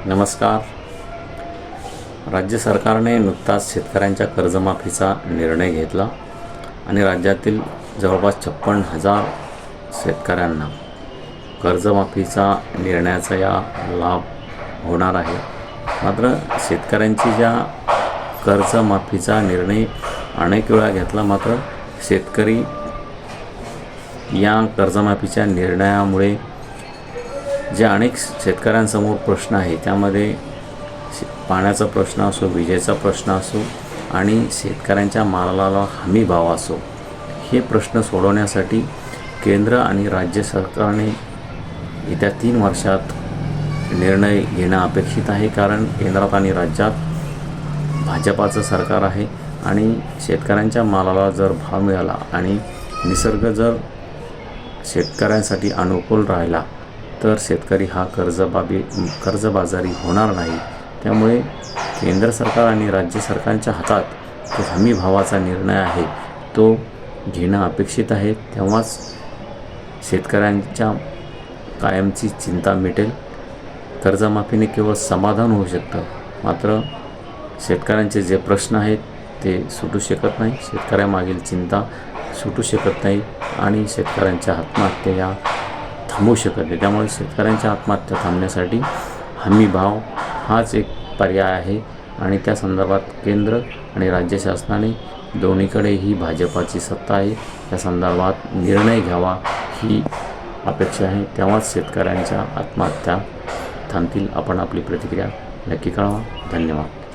नमस्कार. राज्य सरकारने नुकताच शेतकऱ्यांच्या कर्जमाफीचा निर्णय घेतला आणि राज्यातील जवळपास 56,000 शेतकऱ्यांना कर्जमाफीचा निर्णयाचा लाभ होणार आहे. मात्र शेतकऱ्यांची ज्या कर्जमाफीचा निर्णय अनेक वेळा घेतला, मात्र शेतकरी या कर्जमाफीच्या निर्णयामुळे जे अनेक शेतकऱ्यांसमोर प्रश्न आहे त्यामध्ये पाण्याचा प्रश्न असो, विजेचा प्रश्न असो आणि शेतकऱ्यांच्या मालाला हमी भाव असो, हे प्रश्न सोडवण्यासाठी केंद्र आणि राज्य सरकारने येत्या 3 वर्षात निर्णय घेणं अपेक्षित आहे. कारण केंद्रात आणि राज्यात भाजपाचं सरकार आहे आणि शेतकऱ्यांच्या मालाला जर भाव मिळाला आणि निसर्ग जर शेतकऱ्यांसाठी अनुकूल राहिला तर शेतकरी हा कर्जबाजारी होणार नाही. त्यामुळे केंद्र सरकार आणि राज्य सरकारच्या हातात जो हमी भावाचा निर्णय आहे तो घेणं अपेक्षित आहे. तेव्हाच शेतकऱ्यांच्या कायमची चिंता मिटेल. कर्जमाफीने केवळ समाधान होऊ शकतं, मात्र शेतकऱ्यांचे जे प्रश्न आहेत ते सुटू शकत नाही, शेतकऱ्यामागील चिंता सुटू शकत नाही आणि शेतकऱ्यांच्या आत्महत्या या थांबू शकत नाही. त्यामुळे शेतकऱ्यांच्या आत्महत्या थांबण्यासाठी हमी भाव हाच एक पर्याय आहे आणि त्या संदर्भात केंद्र आणि राज्य शासनाने दोन्हीकडेही भाजपाची सत्ता आहे, त्या संदर्भात निर्णय घ्यावा ही अपेक्षा आहे. तेव्हाच शेतकऱ्यांच्या आत्महत्या थांबतील. आपण आपली प्रतिक्रिया नक्की कळवा. धन्यवाद.